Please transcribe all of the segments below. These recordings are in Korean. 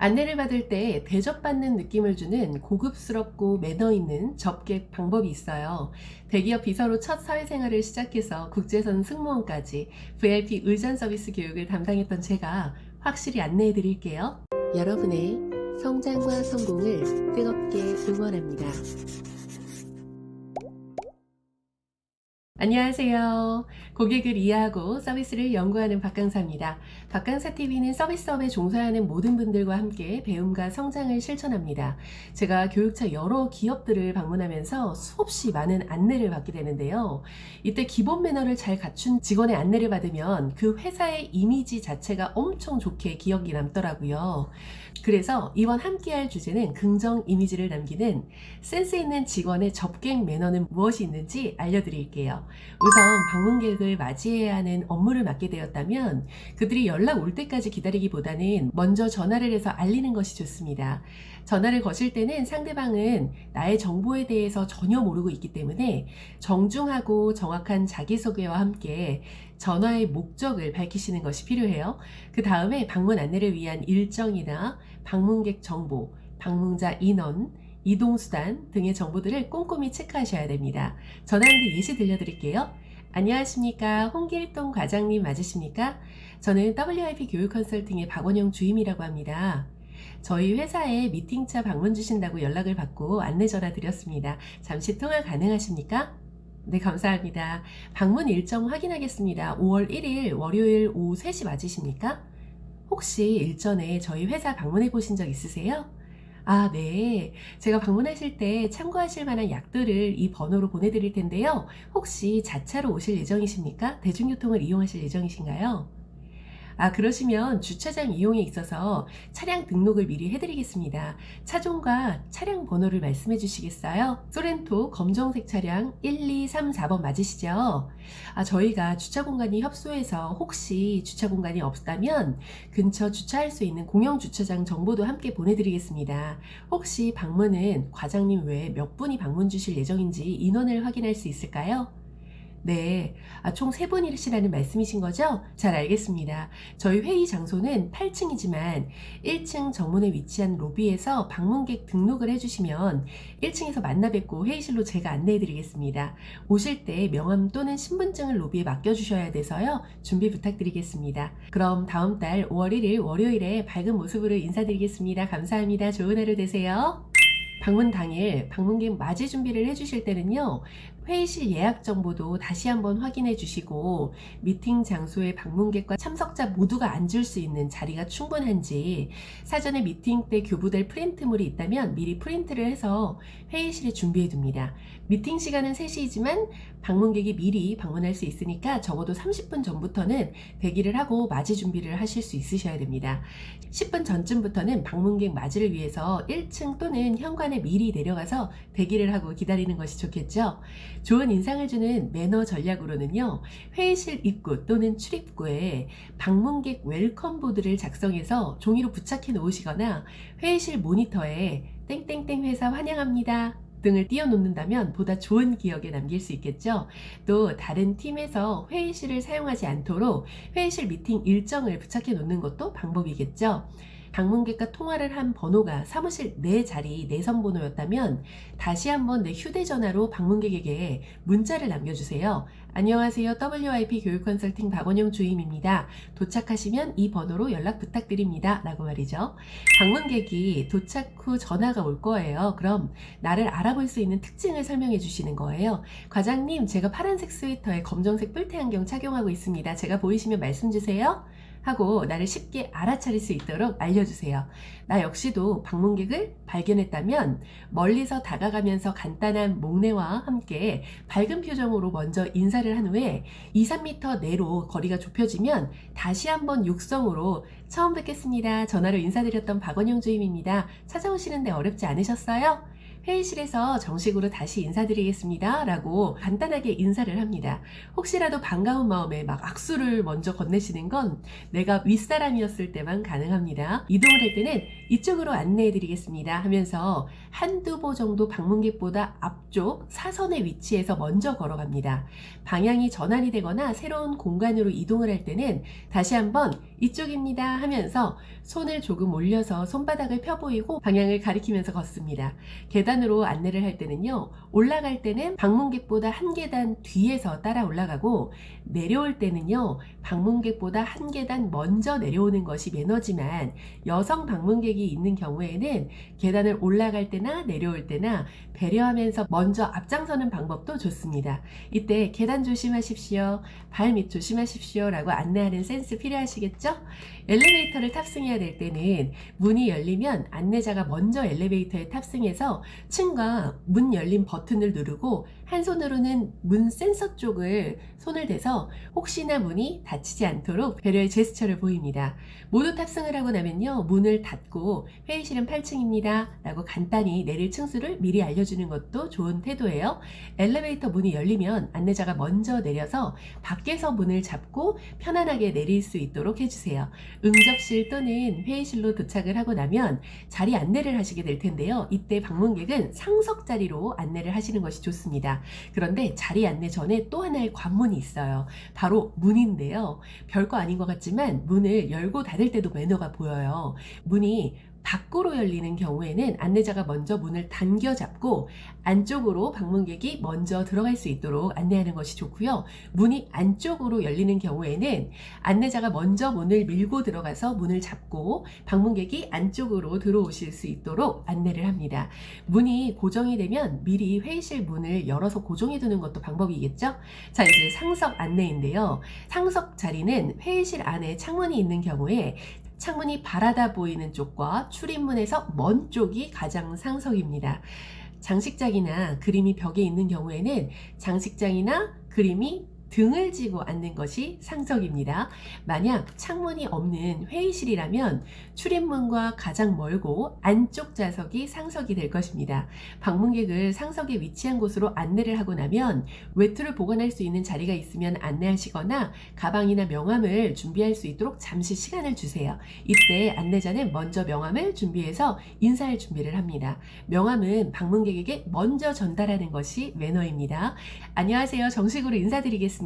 안내를 받을 때 대접받는 느낌을 주는 고급스럽고 매너 있는 접객 방법이 있어요. 대기업 비서로 첫 사회생활을 시작해서 국제선 승무원까지 VIP 의전 서비스 교육을 담당했던 제가 확실히 안내해 드릴게요. 여러분의 성장과 성공을 뜨겁게 응원합니다. 안녕하세요. 고객을 이해하고 서비스를 연구하는 박강사입니다. 박강사TV는 서비스업에 종사하는 모든 분들과 함께 배움과 성장을 실천합니다. 제가 교육차 여러 기업들을 방문하면서 수없이 많은 안내를 받게 되는데요. 이때 기본 매너를 잘 갖춘 직원의 안내를 받으면 그 회사의 이미지 자체가 엄청 좋게 기억이 남더라고요. 그래서 이번 함께할 주제는 긍정 이미지를 남기는 센스 있는 직원의 접객 매너는 무엇이 있는지 알려드릴게요. 우선 방문객을 맞이해야 하는 업무를 맡게 되었다면 그들이 연락 올 때까지 기다리기보다는 먼저 전화를 해서 알리는 것이 좋습니다. 전화를 거실 때는 상대방은 나의 정보에 대해서 전혀 모르고 있기 때문에 정중하고 정확한 자기소개와 함께 전화의 목적을 밝히시는 것이 필요해요. 그 다음에 방문 안내를 위한 일정이나 방문객 정보, 방문자 인원, 이동수단 등의 정보들을 꼼꼼히 체크하셔야 됩니다. 전화 연결 예시 들려드릴게요. 안녕하십니까, 홍길동 과장님 맞으십니까? 저는 WIP 교육 컨설팅의 박원영 주임이라고 합니다. 저희 회사에 미팅차 방문 주신다고 연락을 받고 안내 전화 드렸습니다. 잠시 통화 가능하십니까? 네, 감사합니다. 방문 일정 확인하겠습니다. 5월 1일 월요일 오후 3시 맞으십니까? 혹시 일전에 저희 회사 방문해 보신 적 있으세요? 아, 네. 제가 방문하실 때 참고하실 만한 약들을 이 번호로 보내드릴 텐데요. 혹시 자차로 오실 예정이십니까? 대중교통을 이용하실 예정이신가요? 아, 그러시면 주차장 이용에 있어서 차량 등록을 미리 해드리겠습니다. 차종과 차량 번호를 말씀해 주시겠어요? 소렌토 검정색 차량 1234번 맞으시죠? 아, 저희가 주차 공간이 협소해서 혹시 주차 공간이 없다면 근처 주차할 수 있는 공영 주차장 정보도 함께 보내드리겠습니다. 혹시 방문은 과장님 외에 몇 분이 방문 주실 예정인지 인원을 확인할 수 있을까요? 네, 총 3분이시라는 말씀이신 거죠? 잘 알겠습니다. 저희 회의 장소는 8층이지만 1층 정문에 위치한 로비에서 방문객 등록을 해주시면 1층에서 만나 뵙고 회의실로 제가 안내해 드리겠습니다. 오실 때 명함 또는 신분증을 로비에 맡겨주셔야 돼서요. 준비 부탁드리겠습니다. 그럼 다음 달 5월 1일 월요일에 밝은 모습으로 인사드리겠습니다. 감사합니다. 좋은 하루 되세요. 방문 당일 방문객 맞이 준비를 해주실 때는요, 회의실 예약 정보도 다시 한번 확인해 주시고 미팅 장소에 방문객과 참석자 모두가 앉을 수 있는 자리가 충분한지, 사전에 미팅 때 교부될 프린트물이 있다면 미리 프린트를 해서 회의실에 준비해 둡니다. 미팅 시간은 3시이지만 방문객이 미리 방문할 수 있으니까 적어도 30분 전부터는 대기를 하고 맞이 준비를 하실 수 있으셔야 됩니다. 10분 전쯤부터는 방문객 맞이를 위해서 1층 또는 현관에 미리 내려가서 대기를 하고 기다리는 것이 좋겠죠. 좋은 인상을 주는 매너 전략으로는요, 회의실 입구 또는 출입구에 방문객 웰컴 보드를 작성해서 종이로 부착해 놓으시거나 회의실 모니터에 땡땡땡 회사 환영합니다 등을 띄워놓는다면 보다 좋은 기억에 남길 수 있겠죠. 또 다른 팀에서 회의실을 사용하지 않도록 회의실 미팅 일정을 부착해 놓는 것도 방법이겠죠. 방문객과 통화를 한 번호가 사무실 내 자리 내선 번호였다면 다시 한번 내 휴대전화로 방문객에게 문자를 남겨주세요. 안녕하세요. WIP 교육 컨설팅 박원영 주임입니다. 도착하시면 이 번호로 연락 부탁드립니다. 라고 말이죠. 방문객이 도착 후 전화가 올 거예요. 그럼 나를 알아볼 수 있는 특징을 설명해 주시는 거예요. 과장님, 제가 파란색 스웨터에 검정색 뿔테 안경 착용하고 있습니다. 제가 보이시면 말씀 주세요. 하고 나를 쉽게 알아차릴 수 있도록 알려주세요. 나 역시도 방문객을 발견했다면 멀리서 다가가면서 간단한 목례와 함께 밝은 표정으로 먼저 인사를 한 후에 2~3m 내로 거리가 좁혀지면 다시 한번 육성으로 처음 뵙겠습니다. 전화로 인사드렸던 박원영 주임입니다. 찾아오시는데 어렵지 않으셨어요? 회의실에서 정식으로 다시 인사드리겠습니다 라고 간단하게 인사를 합니다. 혹시라도 반가운 마음에 막 악수를 먼저 건네시는 건 내가 윗사람이었을 때만 가능합니다. 이동을 할 때는 이쪽으로 안내해 드리겠습니다 하면서 한두 보 정도 방문객보다 앞쪽 사선의 위치에서 먼저 걸어갑니다. 방향이 전환이 되거나 새로운 공간으로 이동을 할 때는 다시 한번 이쪽입니다 하면서 손을 조금 올려서 손바닥을 펴 보이고 방향을 가리키면서 걷습니다. 계단으로 안내를 할 때는요, 올라갈 때는 방문객보다 한 계단 뒤에서 따라 올라가고, 내려올 때는요, 방문객보다 한 계단 먼저 내려오는 것이 매너지만, 여성 방문객이 있는 경우에는 계단을 올라갈 때나 내려올 때나 배려하면서 먼저 앞장서는 방법도 좋습니다. 이때 계단 조심하십시오, 발밑 조심하십시오 라고 안내하는 센스 필요하시겠죠? 엘리베이터를 탑승해야 될 때는 문이 열리면 안내자가 먼저 엘리베이터에 탑승해서 층과 문 열림 버튼을 누르고 한 손으로는 문 센서 쪽을 손을 대서 혹시나 문이 닫히지 않도록 배려의 제스처를 보입니다. 모두 탑승을 하고 나면요, 문을 닫고 회의실은 8층입니다 라고 간단히 내릴 층수를 미리 알려주는 것도 좋은 태도예요. 엘리베이터 문이 열리면 안내자가 먼저 내려서 밖에서 문을 잡고 편안하게 내릴 수 있도록 해주세요. 응접실 또는 회의실로 도착을 하고 나면 자리 안내를 하시게 될 텐데요. 이때 방문객은 상석 자리로 안내를 하시는 것이 좋습니다. 그런데 자리 안내 전에 또 하나의 관문이 있어요. 바로 문인데요. 별거 아닌 것 같지만 문을 열고 닫을 때도 매너가 보여요. 문이 밖으로 열리는 경우에는 안내자가 먼저 문을 당겨 잡고 안쪽으로 방문객이 먼저 들어갈 수 있도록 안내하는 것이 좋고요. 문이 안쪽으로 열리는 경우에는 안내자가 먼저 문을 밀고 들어가서 문을 잡고 방문객이 안쪽으로 들어오실 수 있도록 안내를 합니다. 문이 고정이 되면 미리 회의실 문을 열어서 고정해 두는 것도 방법이겠죠? 자, 이제 상석 안내인데요. 상석 자리는 회의실 안에 창문이 있는 경우에 창문이 바라다 보이는 쪽과 출입문에서 먼 쪽이 가장 상석입니다. 장식장이나 그림이 벽에 있는 경우에는 장식장이나 그림이 등을 지고 앉는 것이 상석입니다. 만약 창문이 없는 회의실이라면 출입문과 가장 멀고 안쪽 좌석이 상석이 될 것입니다. 방문객을 상석에 위치한 곳으로 안내를 하고 나면 외투를 보관할 수 있는 자리가 있으면 안내하시거나 가방이나 명함을 준비할 수 있도록 잠시 시간을 주세요. 이때 안내자는 먼저 명함을 준비해서 인사할 준비를 합니다. 명함은 방문객에게 먼저 전달하는 것이 매너입니다. 안녕하세요. 정식으로 인사드리겠습니다.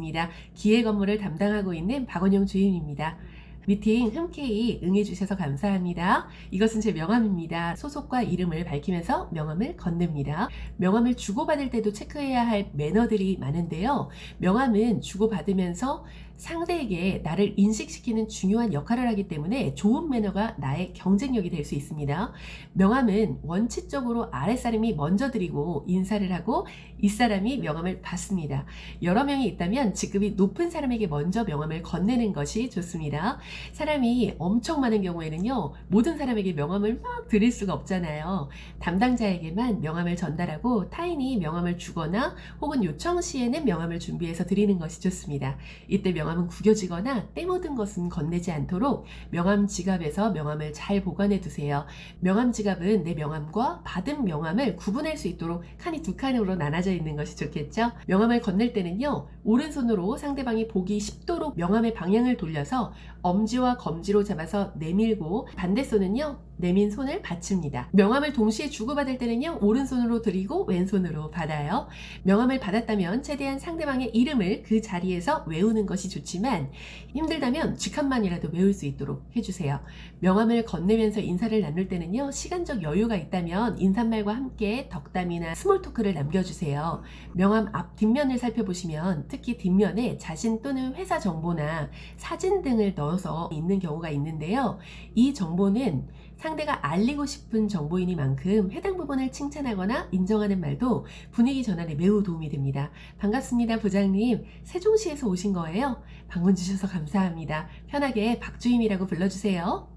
기획 업무를 담당하고 있는 박원영 주임입니다. 미팅 흔쾌히 응해주셔서 감사합니다. 이것은 제 명함입니다. 소속과 이름을 밝히면서 명함을 건넵니다. 명함을 주고받을 때도 체크해야 할 매너들이 많은데요. 명함은 주고받으면서 상대에게 나를 인식시키는 중요한 역할을 하기 때문에 좋은 매너가 나의 경쟁력이 될 수 있습니다. 명함은 원칙적으로 아랫사람이 먼저 드리고 인사를 하고 윗사람이 명함을 받습니다. 여러 명이 있다면 직급이 높은 사람에게 먼저 명함을 건네는 것이 좋습니다. 사람이 엄청 많은 경우에는요, 모든 사람에게 명함을 막 드릴 수가 없잖아요. 담당자에게만 명함을 전달하고 타인이 명함을 주거나 혹은 요청 시에는 명함을 준비해서 드리는 것이 좋습니다. 이때 명함은 구겨지거나 때 묻은 것은 건네지 않도록 명함 지갑에서 명함을 잘 보관해 두세요. 명함 지갑은 내 명함과 받은 명함을 구분할 수 있도록 칸이 두 칸으로 나눠져 있는 것이 좋겠죠? 명함을 건넬 때는요, 오른손으로 상대방이 보기 쉽도록 명함의 방향을 돌려서 엄지와 검지로 잡아서 내밀고 반대손은요, 내민 손을 받칩니다. 명함을 동시에 주고받을 때는요, 오른손으로 드리고 왼손으로 받아요. 명함을 받았다면 최대한 상대방의 이름을 그 자리에서 외우는 것이 좋지만 힘들다면 직함만이라도 외울 수 있도록 해주세요. 명함을 건네면서 인사를 나눌 때는요, 시간적 여유가 있다면 인사말과 함께 덕담이나 스몰 토크를 남겨주세요. 명함 앞 뒷면을 살펴보시면 특히 뒷면에 자신 또는 회사 정보나 사진 등을 넣어서 있는 경우가 있는데요. 이 정보는 상대가 알리고 싶은 정보이니만큼 해당 부분을 칭찬하거나 인정하는 말도 분위기 전환에 매우 도움이 됩니다. 반갑습니다, 부장님. 세종시에서 오신 거예요? 방문 주셔서 감사합니다. 편하게 박주임이라고 불러주세요.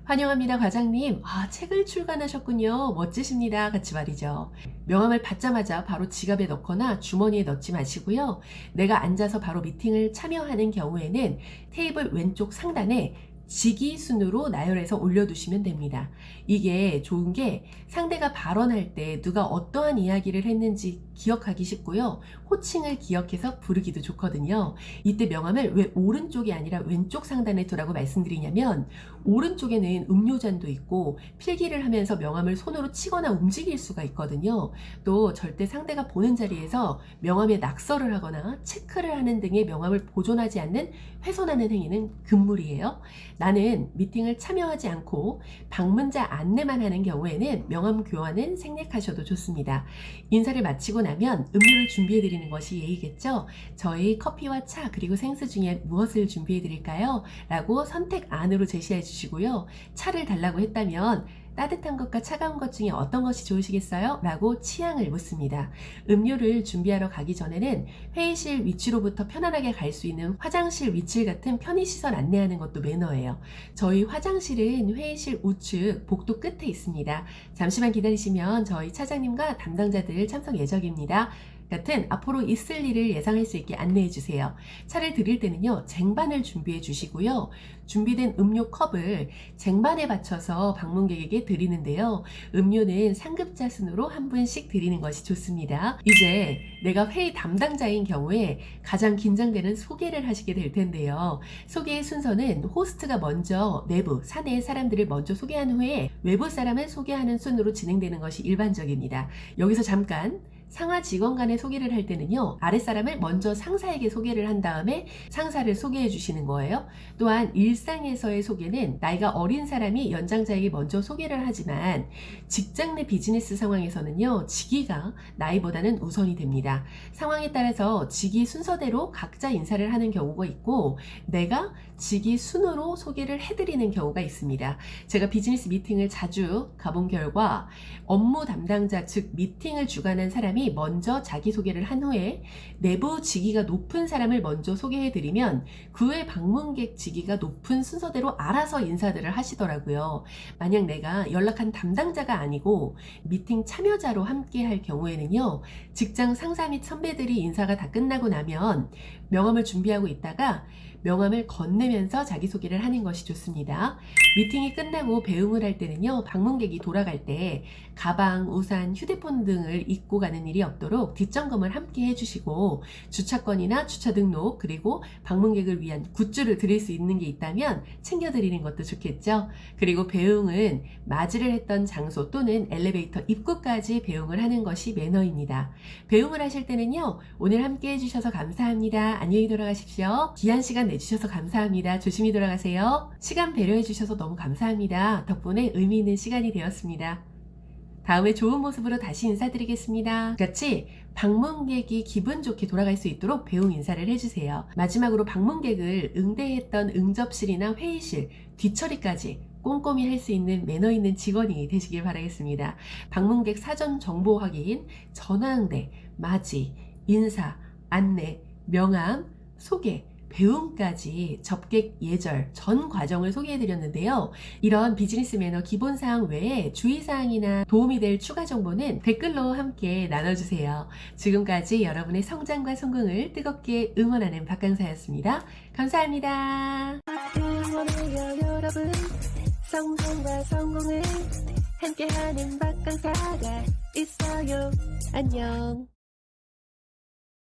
환영합니다, 과장님. 책을 출간하셨군요. 멋지십니다. 같이 말이죠. 명함을 받자마자 바로 지갑에 넣거나 주머니에 넣지 마시고요. 내가 앉아서 바로 미팅을 참여하는 경우에는 테이블 왼쪽 상단에 직위 순으로 나열해서 올려두시면 됩니다. 이게 좋은 게 상대가 발언할 때 누가 어떠한 이야기를 했는지 기억하기 쉽고요. 호칭을 기억해서 부르기도 좋거든요. 이때 명함을 왜 오른쪽이 아니라 왼쪽 상단에 두라고 말씀드리냐면 오른쪽에는 음료잔도 있고 필기를 하면서 명함을 손으로 치거나 움직일 수가 있거든요. 또 절대 상대가 보는 자리에서 명함에 낙서를 하거나 체크를 하는 등의 명함을 보존하지 않는 훼손하는 행위는 금물이에요. 나는 미팅을 참여하지 않고 방문자 안내만 하는 경우에는 명함 교환은 생략하셔도 좋습니다. 인사를 마치고 나면 음료를 준비해 드리는 것이 예의겠죠. 저희 커피와 차 그리고 생수 중에 무엇을 준비해 드릴까요? 라고 선택 안으로 제시해 주시고요. 차를 달라고 했다면 따뜻한 것과 차가운 것 중에 어떤 것이 좋으시겠어요? 라고 취향을 묻습니다. 음료를 준비하러 가기 전에는 회의실 위치로부터 편안하게 갈 수 있는 화장실 위치 같은 편의시설 안내하는 것도 매너예요. 저희 화장실은 회의실 우측 복도 끝에 있습니다. 잠시만 기다리시면 저희 차장님과 담당자들 참석 예정입니다. 같은 앞으로 있을 일을 예상할 수 있게 안내해 주세요. 차를 드릴 때는요, 쟁반을 준비해 주시고요. 준비된 음료 컵을 쟁반에 받쳐서 방문객에게 드리는데요. 음료는 상급자 순으로 한 분씩 드리는 것이 좋습니다. 이제 내가 회의 담당자인 경우에 가장 긴장되는 소개를 하시게 될 텐데요. 소개의 순서는 호스트가 먼저 내부, 사내 사람들을 먼저 소개한 후에 외부 사람을 소개하는 순으로 진행되는 것이 일반적입니다. 여기서 잠깐 상하 직원 간의 소개를 할 때는요, 아랫사람을 먼저 상사에게 소개를 한 다음에 상사를 소개해 주시는 거예요. 또한 일상에서의 소개는 나이가 어린 사람이 연장자에게 먼저 소개를 하지만 직장 내 비즈니스 상황에서는요, 직위가 나이보다는 우선이 됩니다. 상황에 따라서 직위 순서대로 각자 인사를 하는 경우가 있고 내가 직위 순으로 소개를 해드리는 경우가 있습니다. 제가 비즈니스 미팅을 자주 가본 결과 업무 담당자 즉 미팅을 주관한 사람이 먼저 자기소개를 한 후에 내부 직위가 높은 사람을 먼저 소개해드리면 그 외 방문객 직위가 높은 순서대로 알아서 인사들을 하시더라고요. 만약 내가 연락한 담당자가 아니고 미팅 참여자로 함께 할 경우에는요, 직장 상사 및 선배들이 인사가 다 끝나고 나면 명함을 준비하고 있다가 명함을 건네면서 자기소개를 하는 것이 좋습니다. 미팅이 끝나고 배웅을 할 때는요, 방문객이 돌아갈 때 가방, 우산, 휴대폰 등을 잊고 가는 일이 없도록 뒷점검을 함께 해주시고 주차권이나 주차 등록 그리고 방문객을 위한 굿즈를 드릴 수 있는 게 있다면 챙겨드리는 것도 좋겠죠. 그리고 배웅은 맞이를 했던 장소 또는 엘리베이터 입구까지 배웅을 하는 것이 매너입니다. 배웅을 하실 때는요, 오늘 함께 해주셔서 감사합니다. 안녕히 돌아가십시오. 귀한 시간 내주셔서 감사합니다. 조심히 돌아가세요. 시간 배려해 주셔서 너무 감사합니다. 덕분에 의미 있는 시간이 되었습니다. 다음에 좋은 모습으로 다시 인사드리겠습니다. 같이 방문객이 기분 좋게 돌아갈 수 있도록 배웅 인사를 해주세요. 마지막으로 방문객을 응대했던 응접실이나 회의실, 뒤처리까지 꼼꼼히 할 수 있는 매너 있는 직원이 되시길 바라겠습니다. 방문객 사전 정보 확인, 전화응대, 맞이, 인사, 안내, 명함, 소개, 배움까지 접객 예절 전 과정을 소개해 드렸는데요. 이런 비즈니스 매너 기본사항 외에 주의사항이나 도움이 될 추가 정보는 댓글로 함께 나눠주세요. 지금까지 여러분의 성장과 성공을 뜨겁게 응원하는 박강사였습니다. 감사합니다. 응원해요 여러분, 성공과 성공을 함께하는 박강사가 있어요. 안녕.